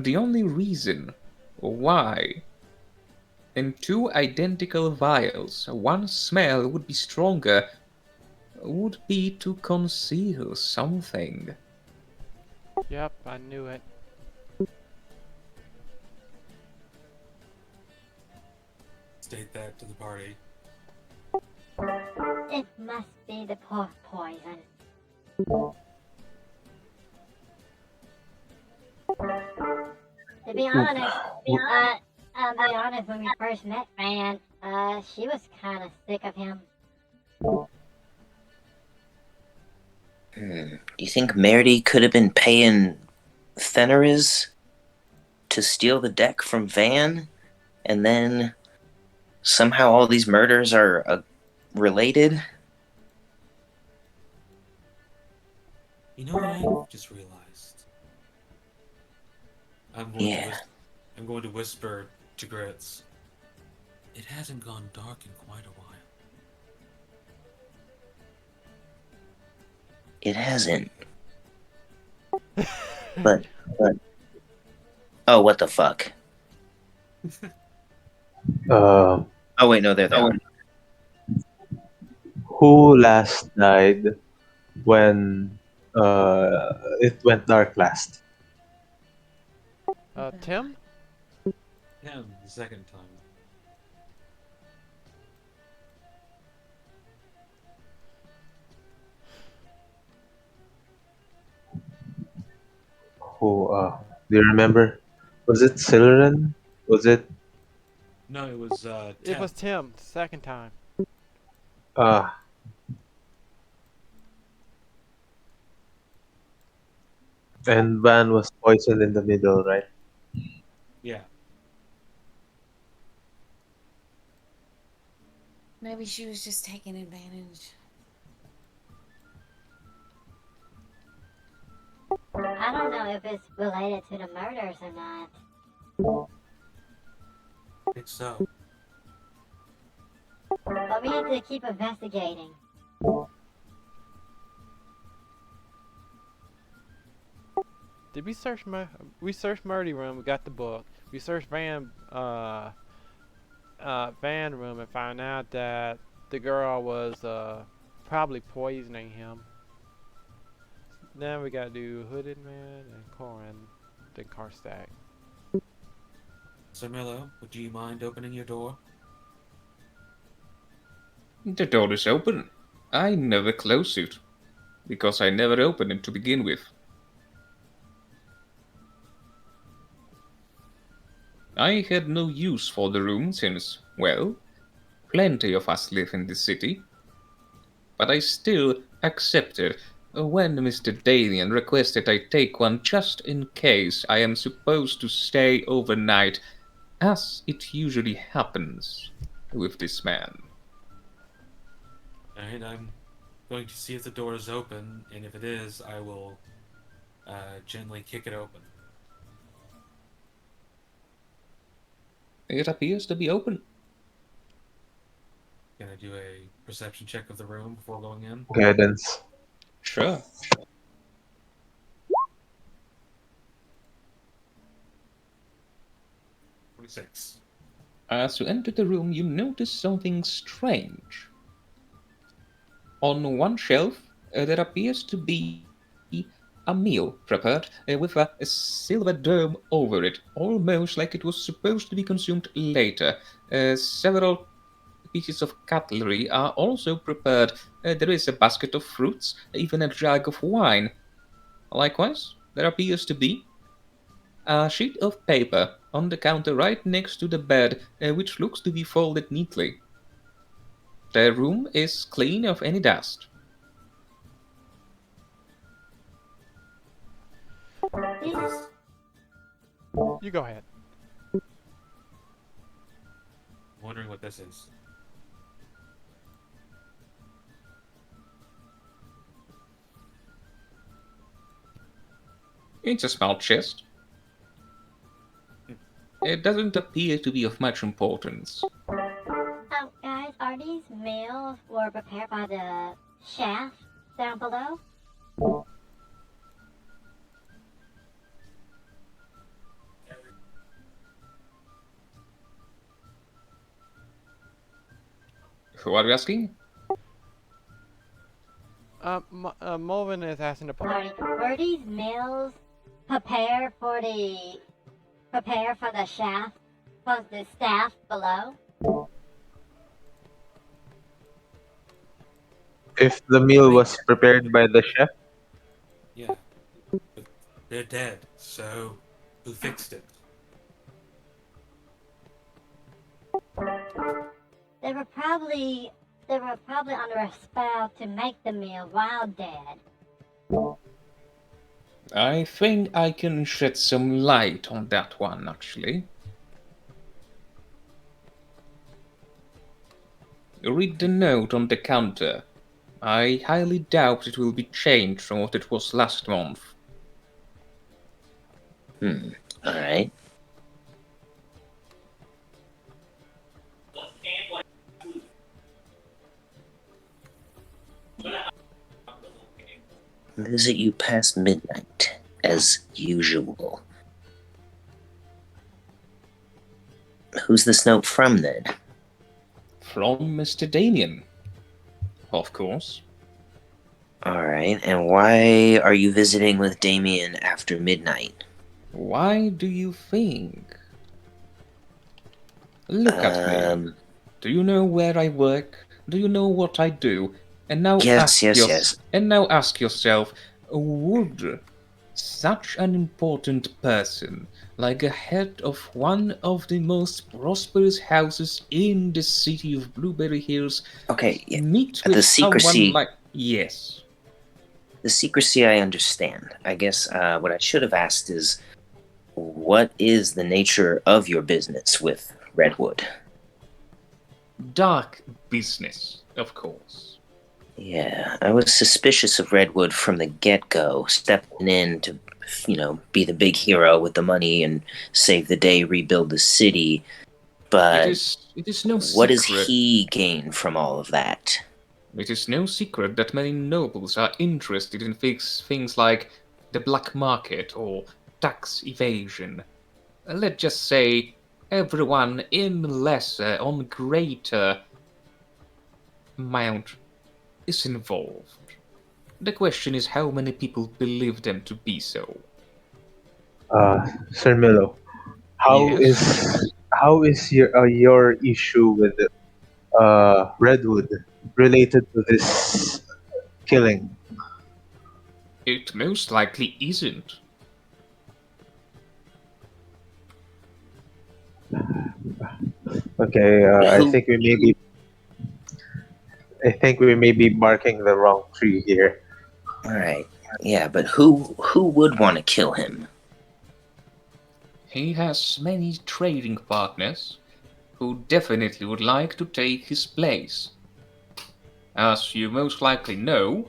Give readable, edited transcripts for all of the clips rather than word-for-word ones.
The only reason why in two identical vials one smell would be stronger would be to conceal something. Yep, I knew it. State that to the party. It must be the poison. To be honest, when we first met Fran, she was kind of sick of him. Do you think Meredy could have been paying Fenris to steal the deck from Van, and then somehow all these murders are related? You know what I just realized? I'm going to whisper to Grits. It hasn't gone dark in quite a while. It hasn't. but oh, what the fuck? Uh, Oh wait, no, there they are. who last died when it went dark last? Tim? Him, the second time. Who? Do you remember? Was it Sillerin? Was it? No, it was It was Tim, the second time. Uh, and Van was poisoned in the middle, right? Yeah. Maybe she was just taking advantage. I don't know if it's related to the murders or not. I think so. But we need to keep investigating. Did we search we searched Murdy room, we got the book. We searched Van room and found out that the girl was probably poisoning him. Now we gotta do Hooded Man and Corin, then Karstack. So Milo, would you mind opening your door? The door is open. I never close it, because I never open it to begin with. I had no use for the room since, well, plenty of us live in the city. But I still accepted when Mr. Dalian requested I take one just in case I am supposed to stay overnight, as it usually happens with this man. Alright, I'm going to see if the door is open, and if it is, I will gently kick it open. It appears to be open. Can I do a perception check of the room before going in? Guidance. Sure. 26. As you enter the room, you notice something strange. On one shelf, there appears to be a meal prepared with a silver dome over it, almost like it was supposed to be consumed later. Several pieces of cutlery are also prepared. There is a basket of fruits, even a jug of wine. Likewise, there appears to be a sheet of paper on the counter right next to the bed, which looks to be folded neatly. The room is clean of any dust. You go ahead. Wondering what this is. It's a small chest. It doesn't appear to be of much importance. Guys, are these meals were prepared by the chef down below? Who are you asking? Mulvin is asking the Were these meals prepared for the shaft for the staff below? If the meal was prepared by the chef, Yeah. But they're dead, so who fixed it? They were probably under a spell to make the meal while dead. I think I can shed some light on that one, actually. Read the note on the counter. I highly doubt it will be changed from what it was last month. Alright. Visit you past midnight, as usual. Who's this note from, then? From Mr. Damien. Of course. Alright, and why are you visiting with Damien after midnight? Why do you think? Look at me. Do you know where I work? Do you know what I do? And now Yes. And now ask yourself, would such an important person, like a head of one of the most prosperous houses in the city of Blueberry Hills, Okay, yeah. meet The with secrecy- someone like... Yes. The secrecy I understand. I guess what I should have asked is, what is the nature of your business with Redwood? Dark business, of course. Yeah, I was suspicious of Redwood from the get-go, stepping in to, be the big hero with the money and save the day, rebuild the city. But It is no secret. what does he gain from all of that? It is no secret that many nobles are interested in things like the black market or tax evasion. Let's just say everyone in lesser or greater amount is involved. The question is how many people believe them to be so. Sir Milo, how Yes? is your issue with Redwood related to this killing? It most likely isn't. Okay, I think we may be barking the wrong tree here. Alright, yeah, but who would want to kill him? He has many trading partners who definitely would like to take his place. As you most likely know,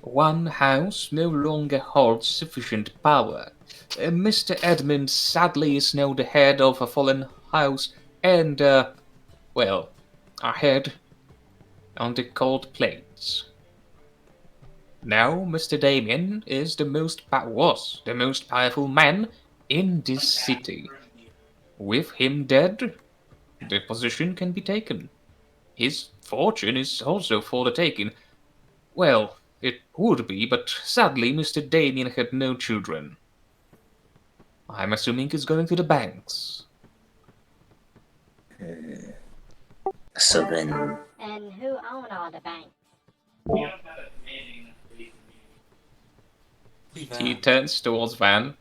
one house no longer holds sufficient power. Mr. Edmund sadly is now the head of a fallen house and, a head on the cold plains. Now Mr. Damien was the most powerful man in this city. With him dead, the position can be taken. His fortune is also for the taking. Well, it would be, but sadly Mr. Damien had no children. I'm assuming he's going to the banks. So then, And who own all the banks? He turns towards Van.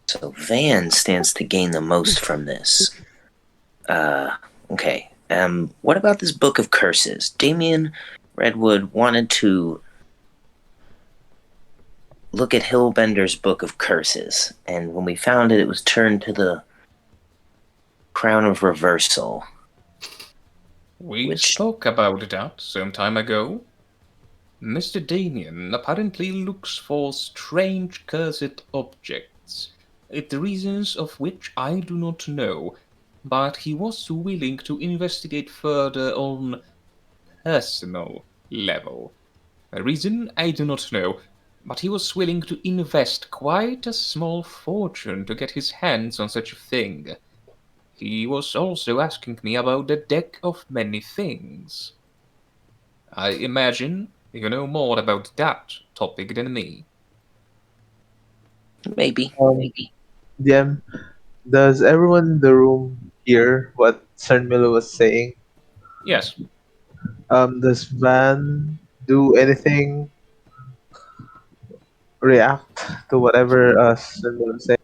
So Van stands to gain the most from this. Okay. What about this book of curses? Damien Redwood wanted to look at Hillbender's book of curses, and when we found it, it was turned to the Crown of Reversal. We spoke about that some time ago. Mr. Damien apparently looks for strange cursed objects, the reasons of which I do not know, but he was willing to investigate further on personal level. A reason I do not know, but he was willing to invest quite a small fortune to get his hands on such a thing. He was also asking me about the deck of many things. I imagine you know more about that topic than me. Maybe. Um, DM, does everyone in the room hear what Cernmilla was saying? Yes, Does Van do anything, react to whatever Cernmilla was saying?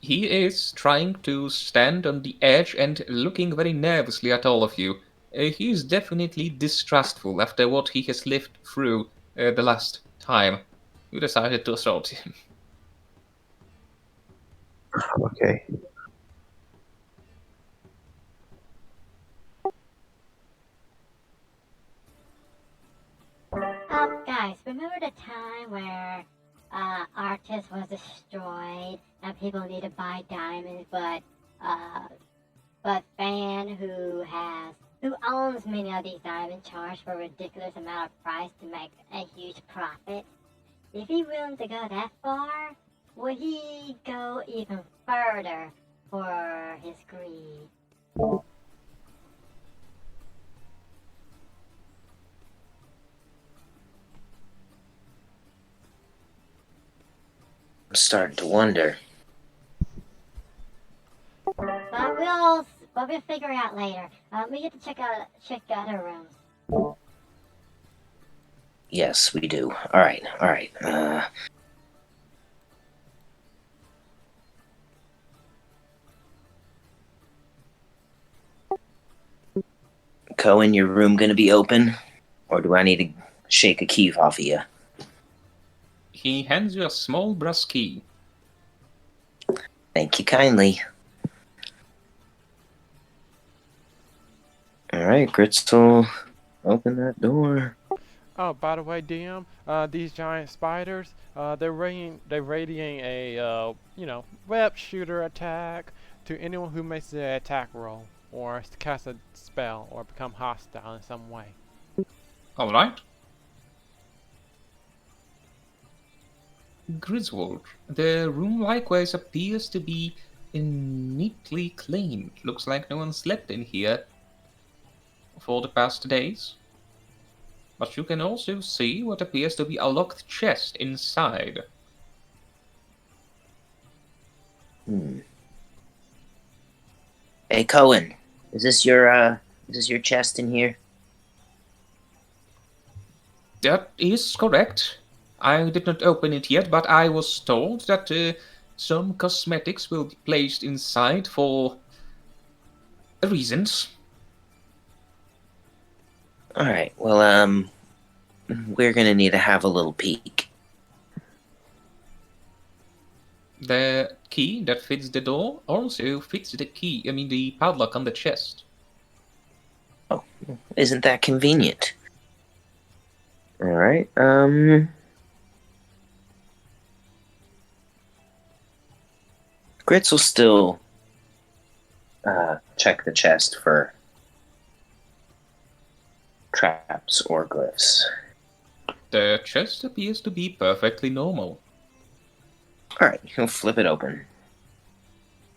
he is trying to stand on the edge and looking very nervously at all of you. He is definitely distrustful after what he has lived through the last time you decided to assault him. Okay. Guys, remember the time where Artis was destroyed and people need to buy diamonds, but Fan, who owns many of these diamonds, charged for a ridiculous amount of price to make a huge profit? If he willing to go that far, would he go even further for his greed? I'm starting to wonder. But we'll figure it out later. We get to check other rooms. Yes, we do. All right. Cohen, your room gonna be open? Or do I need to shake a key off of you? He hands you a small brass key. Thank you kindly. Alright, Gritzel, open that door. Oh, by the way, DM, these giant spiders, they're radiating a, web shooter attack to anyone who makes the attack roll, or cast a spell, or become hostile in some way. Alright. Griswold, the room likewise appears to be neatly cleaned. Looks like no one slept in here for the past days. But you can also see what appears to be a locked chest inside. Hey, Cohen, is this your chest in here? That is correct. I did not open it yet, but I was told that some cosmetics will be placed inside for reasons. Alright, well, we're gonna need to have a little peek. The key that fits the door also fits the padlock on the chest. Isn't that convenient? Alright, Grits will still check the chest for traps or glyphs. The chest appears to be perfectly normal. Alright, he'll flip it open.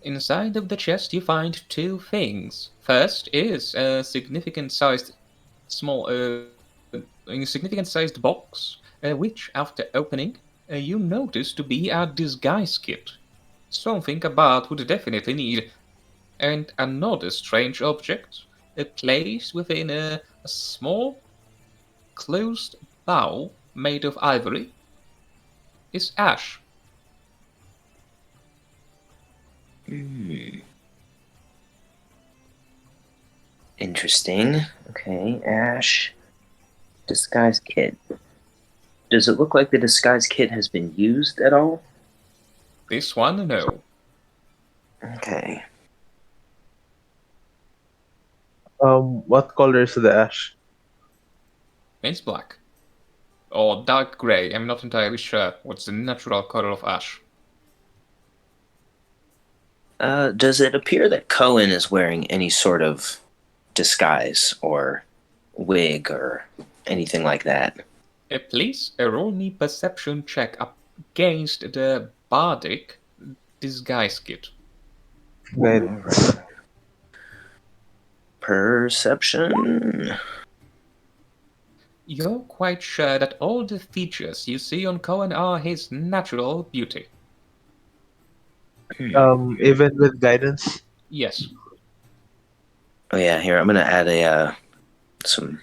Inside of the chest you find two things. First is a significant sized box, which after opening you notice to be a disguise kit. Something a bard would definitely need. And another strange object, placed within a small closed bowl made of ivory, is ash. Interesting. Okay, ash. Disguise kit. Does it look like the disguise kit has been used at all? This one, no. Okay. What color is the ash? It's black. Or dark grey, I'm not entirely sure what's the natural color of ash. Does it appear that Cohen is wearing any sort of disguise or wig or anything like that? Please roll me perception check against the bardic disguise kit. Guidance. Perception. You're quite sure that all the features you see on Cohen are his natural beauty. Even with guidance. Yes. Oh yeah, here I'm gonna add some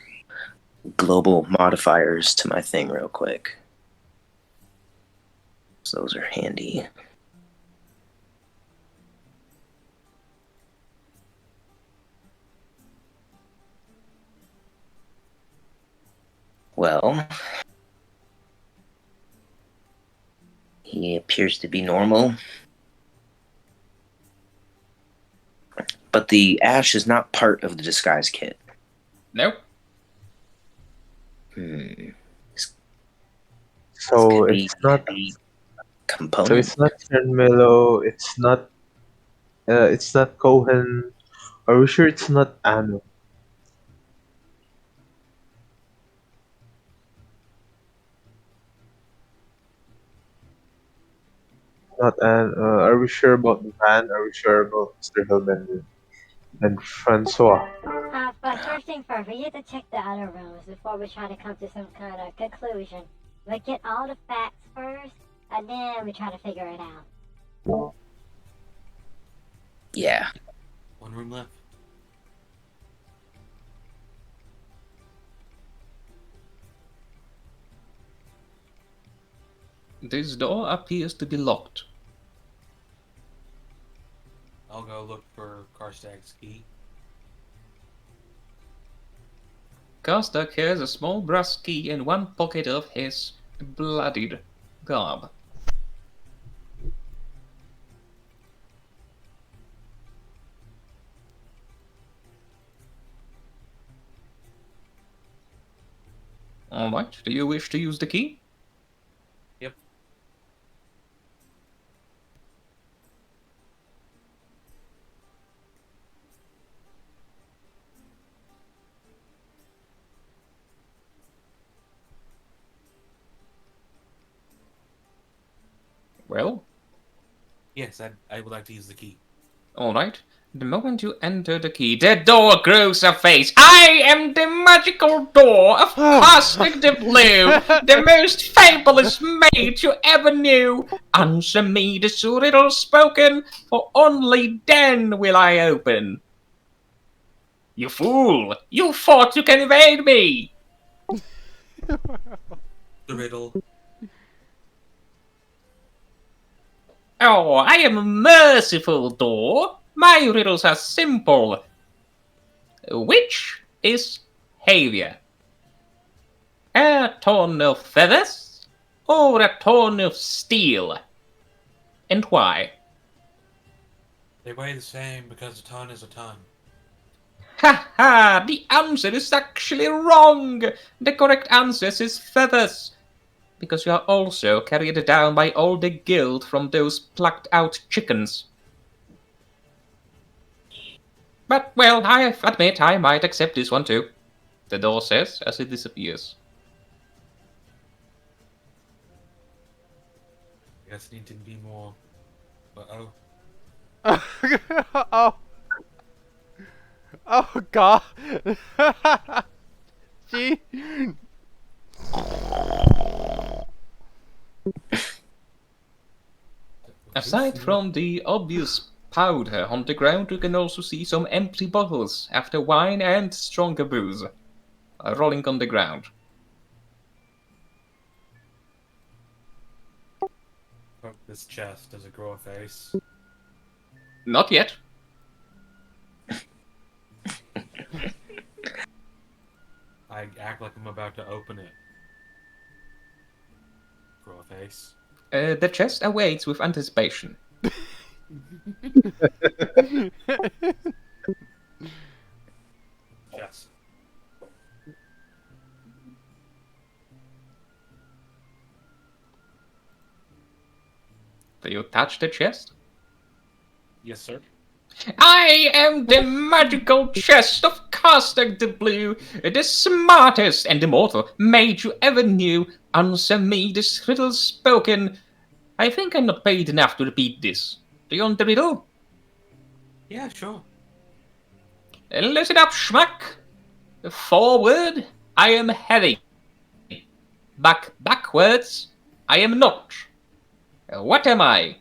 global modifiers to my thing real quick. So those are handy. Well, he appears to be normal. But the ash is not part of the disguise kit. Nope. So Could it's not. be So component. it's not Milo. It's not. It's not Cohen. Are we sure it's not Anu? Not An. Are we sure about the van? Are we sure about Mr. Hillman and Francois? But first thing first, we need to check the other rooms before we try to come to some kind of conclusion. We get all the facts first, and then we try to figure it out. Yeah. One room left. This door appears to be locked. I'll go look for Karstag's key. Karstag has a small brass key in one pocket of his bloodied garb. Alright, do you wish to use the key? Yep. Well, Yes, I would like to use the key. alright. The moment you enter the key, the door grows a face. I am the magical door of Karstag the Blue, the most fabulous mage you ever knew. Answer me this riddle spoken, for only then will I open. You fool! You thought you can evade me! The riddle. Oh, I am a merciful door. My riddles are simple. Which is heavier? A ton of feathers or a ton of steel? And why? They weigh the same because a ton is a ton. Ha ha! The answer is actually wrong! The correct answer is feathers. Because you are also carried down by all the guilt from those plucked out chickens. But, well, I admit I might accept this one too, the door says as it disappears. I guess I need to be more. Uh-oh. Oh. Oh God. Gee. Aside from the obvious powder on the ground, you can also see some empty bottles after wine and stronger booze rolling on the ground. Poke this chest. Does it grow a face? Not yet. I act like I'm about to open it. Grow a face. The chest awaits with anticipation. Chest. Do you touch the chest? Yes, sir. I am the magical chest of Karstag the Blue, the smartest and immortal mage you ever knew. Answer me this riddle spoken. I think I'm not paid enough to repeat this. Do you want the riddle? Yeah, sure. Listen up, schmuck. Forward, I am heavy. Backwards, I am not. What am I?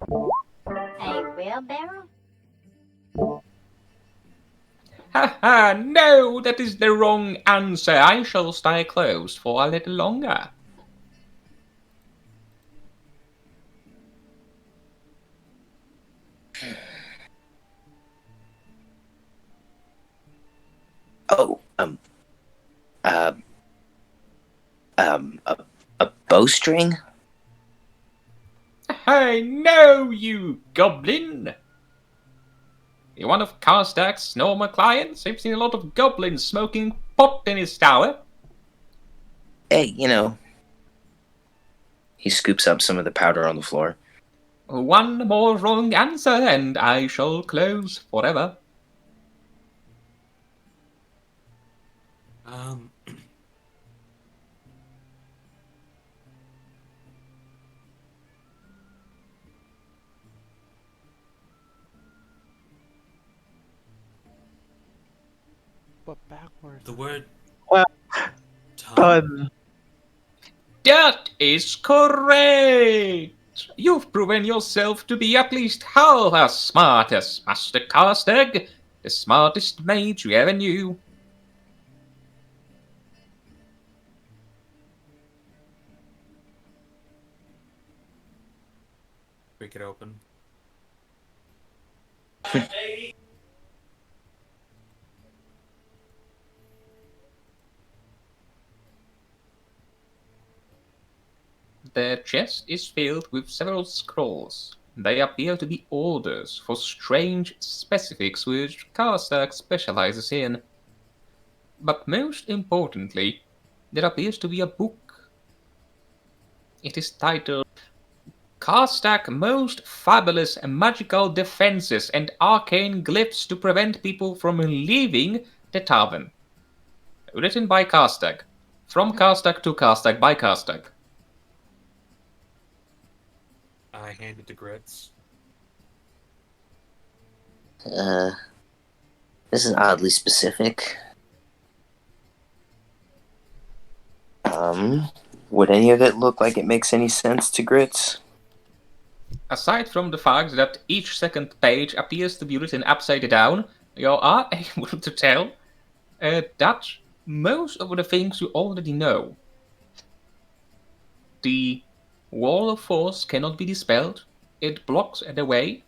A wheelbarrow? Ha, no, that is the wrong answer. I shall stay closed for a little longer. Oh, a bowstring? Hey, no, you goblin! You're one of Karstak's normal clients? I've seen a lot of goblins smoking pot in his tower. Hey, he scoops up some of the powder on the floor. One more wrong answer, and I shall close forever. Um, But backwards. the word Well, ton. That is correct! You've proven yourself to be at least half as smart as Master Karstag, the smartest mage you ever knew. Break it open. The chest is filled with several scrolls. They appear to be orders for strange specifics which Karstag specializes in. But most importantly, there appears to be a book. It is titled Karstak Most Fabulous Magical Defenses and Arcane Glyphs to Prevent People from Leaving the Tavern. Written by Karstak. From Karstak to Karstak by Karstak. I hand it to Grits. This is oddly specific. Would any of it look like it makes any sense to Grits? Aside from the fact that each second page appears to be written upside down, you are able to tell that most of the things you already know. The wall of force cannot be dispelled, it blocks the way,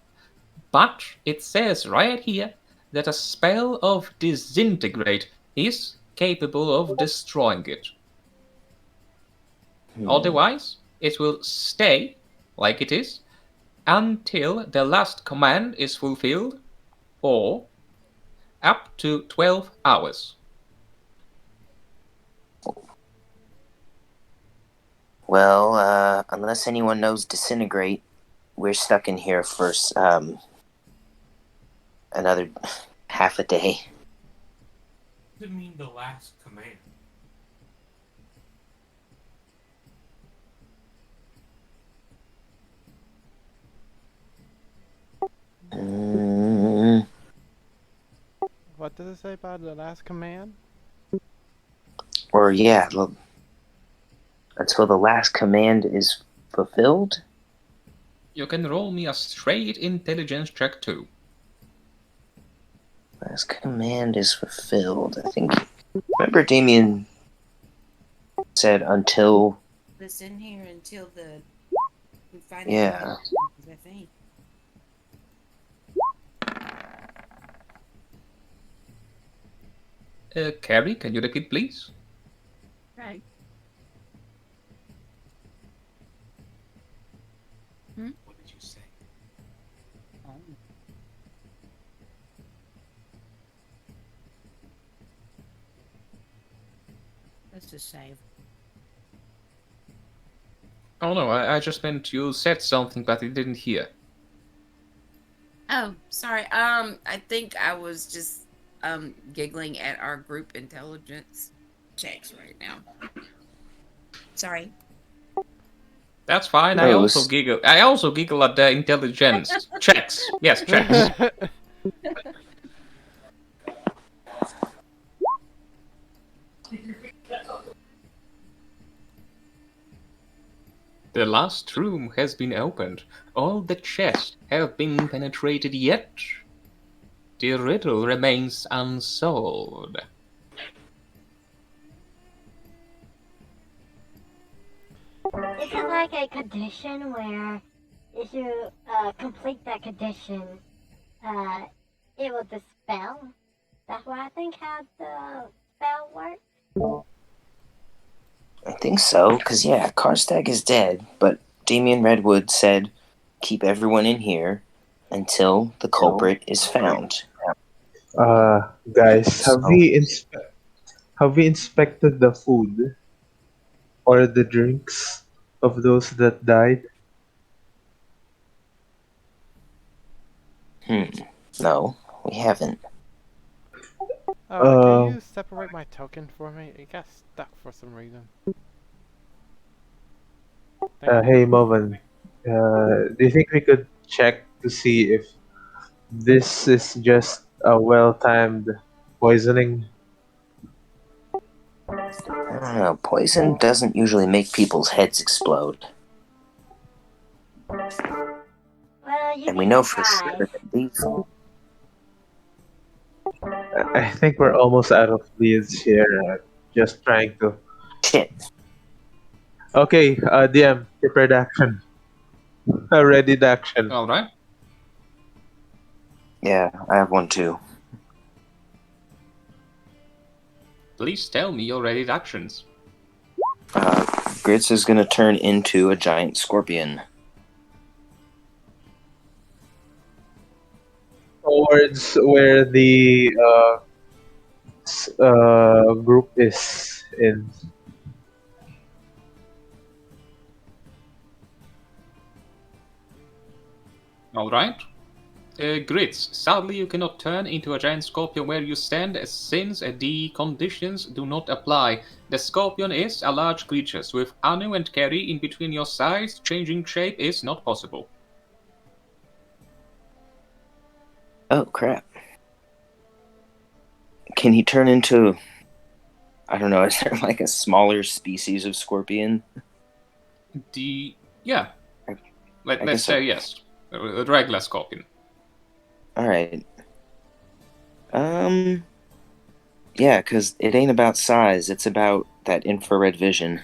but it says right here that a spell of disintegrate is capable of destroying it. Otherwise, it will stay like it is until the last command is fulfilled, or up to 12 hours. Well, unless anyone knows disintegrate, we're stuck in here for another half a day. Does it mean the last command? What does it say about the last command? Or yeah, until the last command is fulfilled. You can roll me a straight intelligence check too. Last command is fulfilled. I think. Remember, Damien said until. Listen here until we find Yeah. I think. Carrie, can you repeat, please? Right. What did you say? Oh. Let's just save. Oh no, I just meant you said something, but I didn't hear. Oh, sorry. I think I was just giggling at our group intelligence checks right now. Sorry. That's fine. No, I it also was- giggle. I also giggle at the intelligence checks. Yes, checks. The last room has been opened. All the chests have been penetrated, yet the riddle remains unsolved. Is it like a condition where if you complete that condition, it will dispel? That's what I think how the spell works. I think so, because, yeah, Karstag is dead, but Damien Redwood said, keep everyone in here until the culprit is found. Guys, have we inspected the food or the drinks of those that died? No, we haven't. Can you separate my token for me? It got stuck for some reason. Thank you. Hey, Movan, do you think we could check to see if this is just a well-timed poisoning? I don't know. Poison doesn't usually make people's heads explode. Well, you And we know can for try. sure that these. I think we're almost out of leads here. Just trying to. Shit. Okay, DM, prepared action. Ready to action. All right. Yeah, I have one too. Please tell me your ready actions. Grits is gonna turn into a giant scorpion. Towards where the group is in. All right. Grits, sadly you cannot turn into a giant scorpion where you stand since the conditions do not apply. The scorpion is a large creature, so with Anu and Kerry in between your sides, changing shape is not possible. Oh, crap. Can he turn into... I don't know, is there like a smaller species of scorpion? Yeah. Let's guess say yes. A regular scorpion. Alright. Yeah, because it ain't about size, it's about that infrared vision.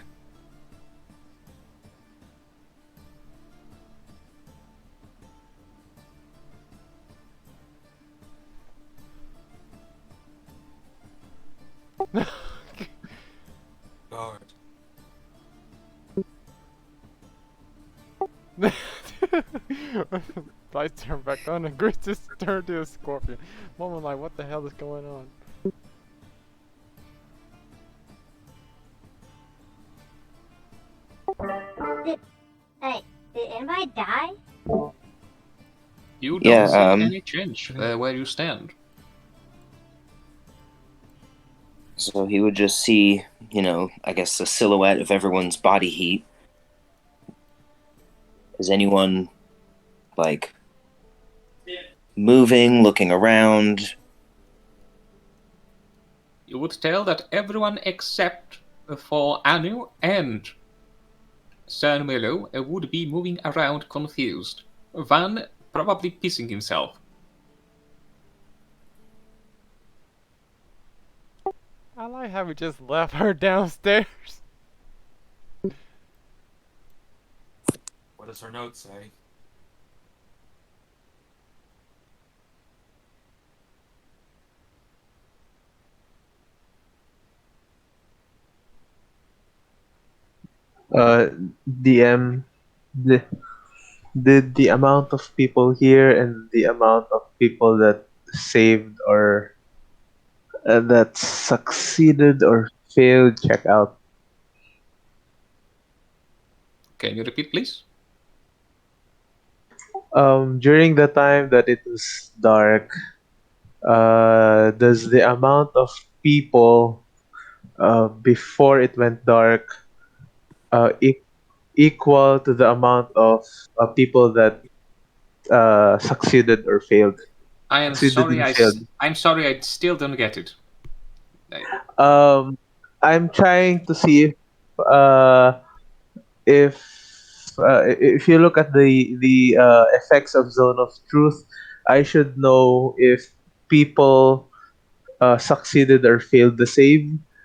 Guard. Lights turn back on and Grit just turned to a scorpion. Mom was like, what the hell is going on? Did anybody die? You don't Yeah, see any change where you stand. So he would just see, you know, I guess the silhouette of everyone's body heat. Is anyone, like, moving, looking around? You would tell that everyone except for Anu and Sir Milo would be moving around confused. Van probably pissing himself. I like how we just left her downstairs. What does her note say? DM, did the amount of people here and the amount of people that saved or that succeeded or failed check out? Can you repeat, please? During the time that it was dark, does the amount of people before it went dark equal to the amount of people that succeeded or failed. I am Succeeded sorry. and failed. I'm sorry. I still don't get it. I- Um, I'm trying to see uh, if if you look at the effects of Zone of Truth, I should know if people succeeded or failed the save.